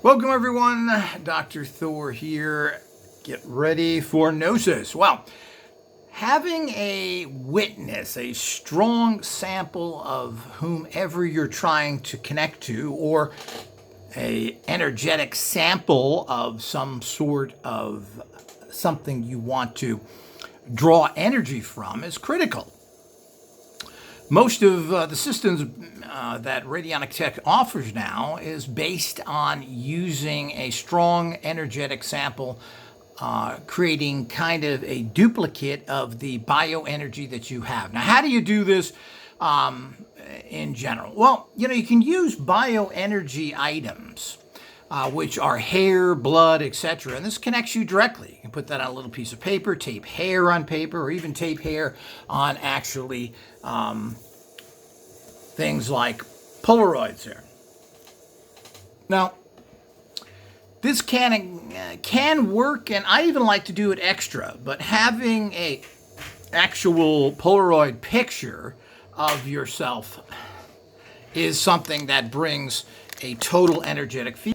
Welcome everyone, Dr. Thor here. Get ready for Gnosis. Well, having a witness, a strong sample of whomever you're trying to connect to, or a energetic sample of some sort of something you want to draw energy from is critical. Most of the systems that radionic tech offers now is based on using a strong energetic sample, creating kind of a duplicate of the bioenergy that you have. Now, how do you do this in general? Well, you can use bioenergy items, which are hair, blood, etc. And this connects you directly. You can put that on a little piece of paper, tape hair on paper, or even tape hair on actually things like Polaroids here. Now, this can work, and I even like to do it extra, but having a actual Polaroid picture of yourself is something that brings a total energetic feel.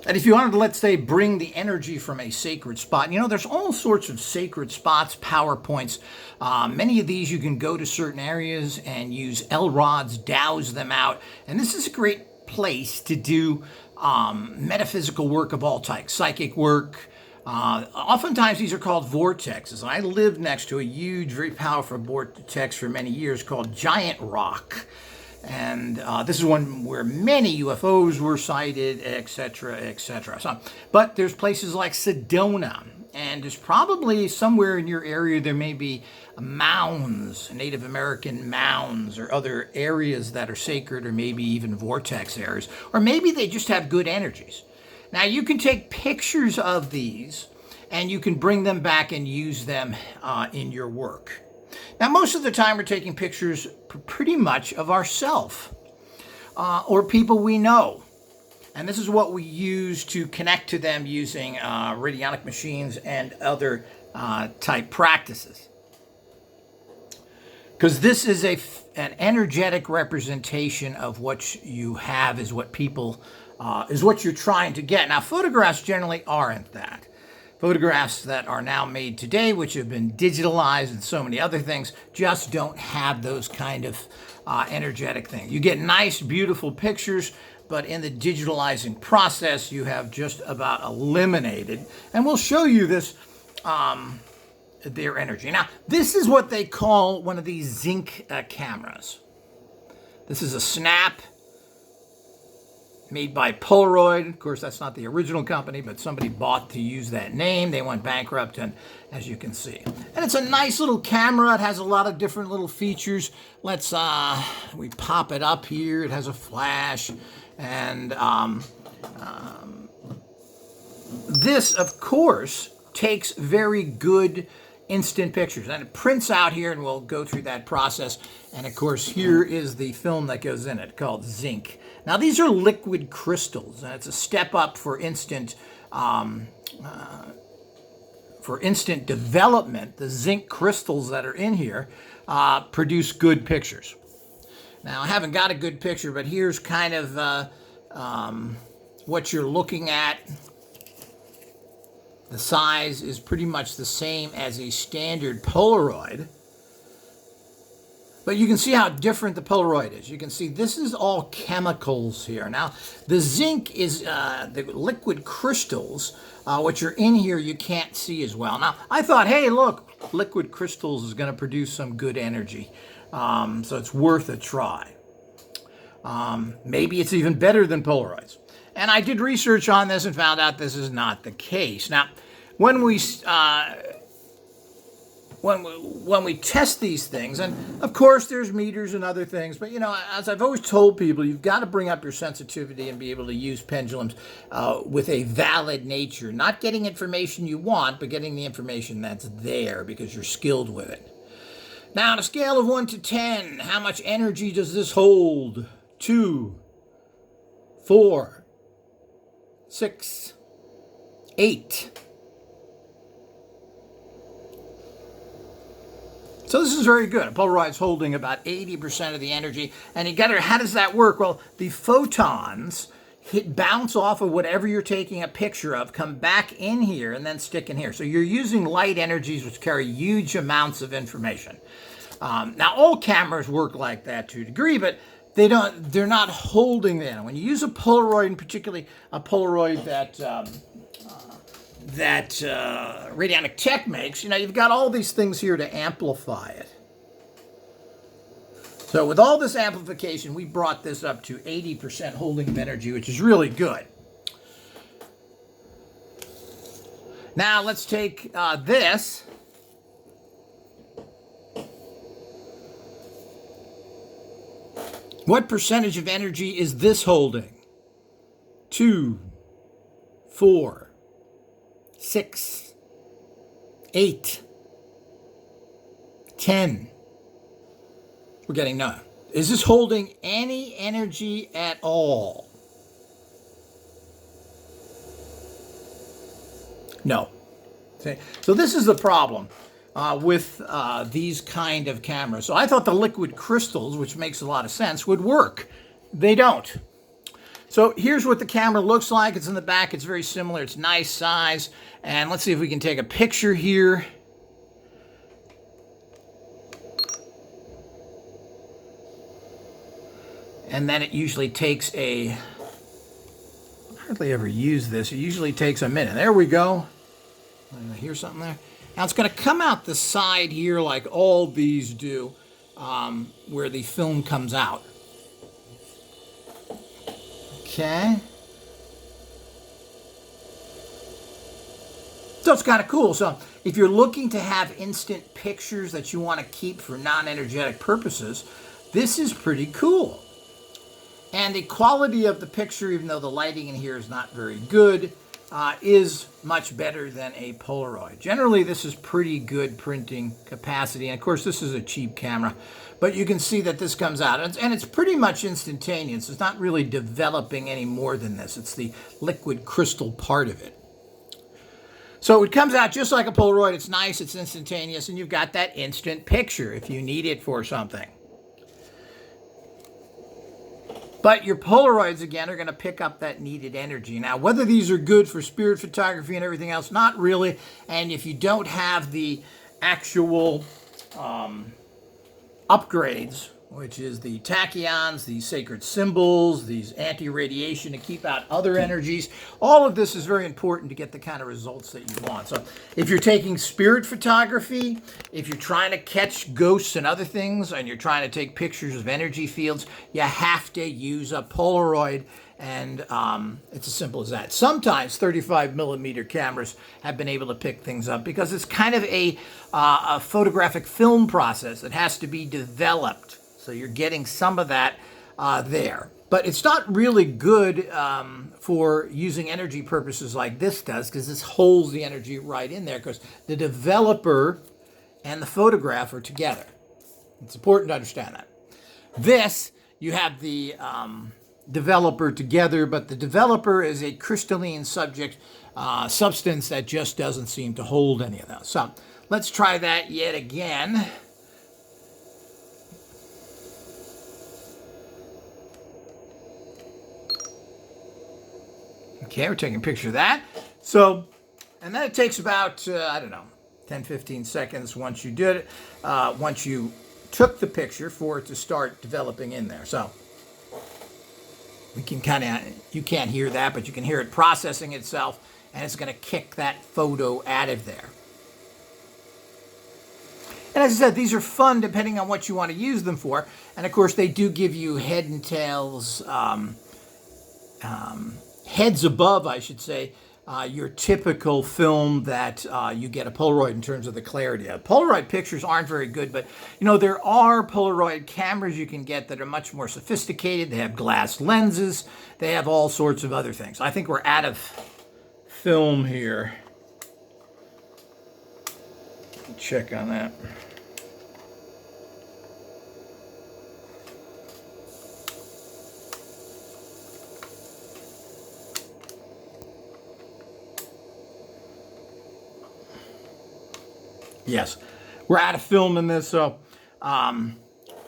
And if you wanted to, let's say, bring the energy from a sacred spot, there's all sorts of sacred spots, power points. Many of these you can go to certain areas and use L-rods, douse them out. And this is a great place to do metaphysical work of all types, psychic work. Oftentimes these are called vortexes. I lived next to a huge, very powerful vortex for many years called Giant Rock. And this is one where many UFOs were sighted, etc., etc. But there's places like Sedona, and there's probably somewhere in your area there may be mounds, Native American mounds, or other areas that are sacred, or maybe even vortex areas, or maybe they just have good energies. Now, you can take pictures of these, and you can bring them back and use them in your work. Now, most of the time we're taking pictures pretty much of ourselves or people we know. And this is what we use to connect to them using radionic machines and other type practices. Because this is an energetic representation of what you have, is what people, is what you're trying to get. Now, photographs generally aren't that. Photographs that are now made today, which have been digitalized and so many other things, just don't have those kind of energetic things. You get nice, beautiful pictures, but in the digitalizing process, you have just about eliminated, and we'll show you this, their energy. Now, this is what they call one of these Zink cameras. This is a snap made by Polaroid. Of course, that's not the original company, but somebody bought to use that name. They went bankrupt, and as you can see. And it's a nice little camera. It has a lot of different little features. Let's, we pop it up here. It has a flash. And this, of course, takes very good instant pictures. And it prints out here, and we'll go through that process. And of course, here is the film that goes in it called Zink. Now, these are liquid crystals, and it's a step up for instant development. The zinc crystals that are in here produce good pictures. Now, I haven't got a good picture, but here's kind of what you're looking at. The size is pretty much the same as a standard Polaroid. But you can see how different the Polaroid is. You can see this is all chemicals here. Now, the zinc is the liquid crystals, which are in here you can't see as well. Now, I thought, hey, look, liquid crystals is going to produce some good energy. So it's worth a try. Maybe it's even better than Polaroids. And I did research on this and found out this is not the case. Now, when we test these things, and of course there's meters and other things, but as I've always told people, you've got to bring up your sensitivity and be able to use pendulums with a valid nature. Not getting information you want, but getting the information that's there because you're skilled with it. Now, on a scale of 1 to 10, how much energy does this hold? 2, 4, 6, 8. So this is very good. A Polaroid's holding about 80% of the energy. And you got to, how does that work? Well, the photons bounce off of whatever you're taking a picture of, come back in here, and then stick in here. So you're using light energies which carry huge amounts of information. Now, all cameras work like that to a degree, but they're not holding them. When you use a Polaroid, and particularly a Polaroid that Radionic Tech makes, you've got all these things here to amplify it. So with all this amplification, we brought this up to 80% holding of energy, which is really good. Now let's take this. What percentage of energy is this holding? 2, 4, 6, 8, 10. We're getting none. Is this holding any energy at all? No. Okay. So this is the problem with these kind of cameras. So I thought the liquid crystals, which makes a lot of sense, would work. They don't. So here's what the camera looks like. It's in the back. It's very similar. It's nice size. And let's see if we can take a picture here. And then it usually takes I hardly ever use this. It usually takes a minute. There we go. I hear something there. Now it's going to come out the side here like all these do, where the film comes out. Okay. So it's kind of cool. So if you're looking to have instant pictures that you want to keep for non-energetic purposes, this is pretty cool. And the quality of the picture, even though the lighting in here is not very good, is much better than a Polaroid. Generally, this is pretty good printing capacity. And of course, this is a cheap camera, but you can see that this comes out. And it's pretty much instantaneous. It's not really developing any more than this. It's the liquid crystal part of it. So it comes out just like a Polaroid. It's nice, it's instantaneous, and you've got that instant picture if you need it for something. But your Polaroids, again, are going to pick up that needed energy. Now, whether these are good for spirit photography and everything else, not really. And if you don't have the actual upgrades, which is the tachyons, these sacred symbols, these anti-radiation to keep out other energies, all of this is very important to get the kind of results that you want. So if you're taking spirit photography, if you're trying to catch ghosts and other things, and you're trying to take pictures of energy fields, you have to use a Polaroid, and it's as simple as that. Sometimes 35 millimeter cameras have been able to pick things up because it's kind of a photographic film process that has to be developed. So you're getting some of that there. But it's not really good for using energy purposes like this does, because this holds the energy right in there, because the developer and the photograph are together. It's important to understand that. This, you have the developer together, but the developer is a crystalline substance that just doesn't seem to hold any of those. So let's try that yet again. Okay, we're taking a picture of that. So, and then it takes about, 10, 15 seconds once you did it, once you took the picture for it to start developing in there. So, we can you can't hear that, but you can hear it processing itself, and it's going to kick that photo out of there. And as I said, these are fun depending on what you want to use them for. And of course, they do give you head and tails, heads above, I should say, your typical film that you get a Polaroid in terms of the clarity. Polaroid pictures aren't very good, but there are Polaroid cameras you can get that are much more sophisticated. They have glass lenses. They have all sorts of other things. I think we're out of film here. Check on that. Yes, we're out of film in this, so we're not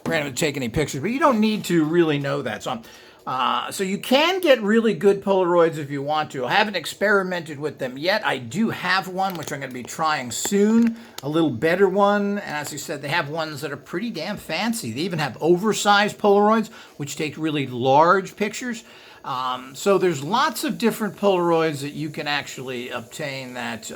going to take any pictures, but you don't need to really know that. So So you can get really good Polaroids if you want to. I haven't experimented with them yet. I do have one, which I'm going to be trying soon, a little better one. And as I said, they have ones that are pretty damn fancy. They even have oversized Polaroids, which take really large pictures. So there's lots of different Polaroids that you can actually obtain that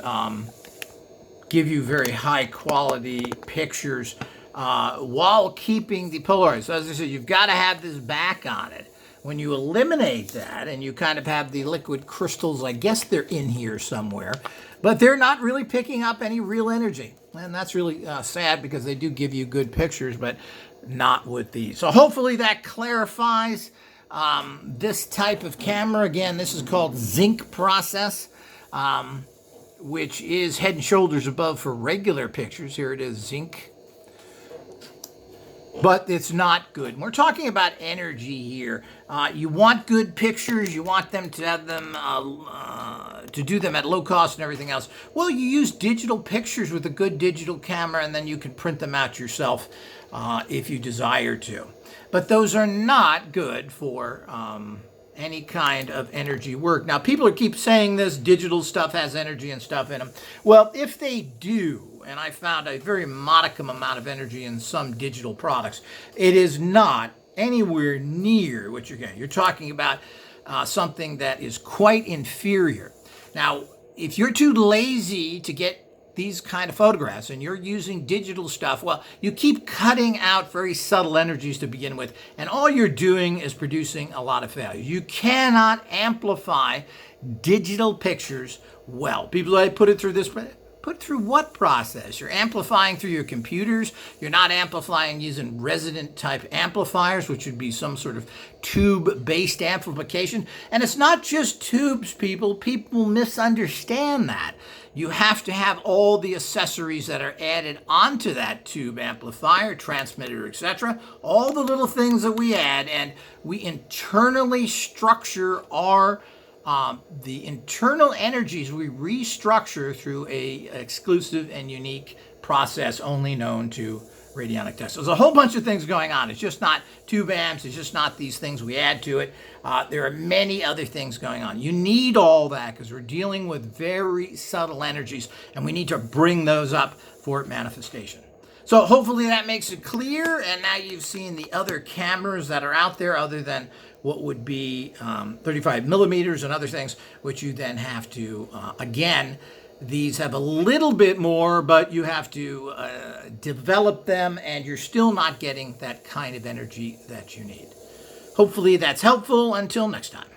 give you very high quality pictures while keeping the Polaroid. So as I said, you've got to have this back on it. When you eliminate that and you kind of have the liquid crystals, I guess they're in here somewhere, but they're not really picking up any real energy. And that's really sad because they do give you good pictures, but not with these. So hopefully that clarifies this type of camera. Again, this is called Zink process, which is head and shoulders above for regular pictures. Here it is, Zink. But it's not good. And we're talking about energy here. You want good pictures. You want them to have them to do them at low cost and everything else. Well, you use digital pictures with a good digital camera, and then you can print them out yourself if you desire to. But those are not good for any kind of energy work. Now, people keep saying this digital stuff has energy and stuff in them. Well, if they do, and I found a very modicum amount of energy in some digital products, it is not anywhere near what you're getting. You're talking about something that is quite inferior. Now, if you're too lazy to get these kind of photographs and you're using digital stuff, well, you keep cutting out very subtle energies to begin with, and all you're doing is producing a lot of failure. You cannot amplify digital pictures well. People like put it through this. Put through what process? You're amplifying through your computers. You're not amplifying using resonant type amplifiers, which would be some sort of tube-based amplification. And it's not just tubes, people. People misunderstand that. You have to have all the accessories that are added onto that tube amplifier, transmitter, etc. All the little things that we add, and we internally structure our the internal energies we restructure through a exclusive and unique process only known to radionic tests. So there's a whole bunch of things going on. It's just not tube amps. It's just not these things we add to it. There are many other things going on. You need all that because we're dealing with very subtle energies, and we need to bring those up for manifestation. So hopefully that makes it clear, and now you've seen the other cameras that are out there other than what would be 35 millimeters and other things, which you then have to, again, these have a little bit more, but you have to develop them, and you're still not getting that kind of energy that you need. Hopefully that's helpful. Until next time.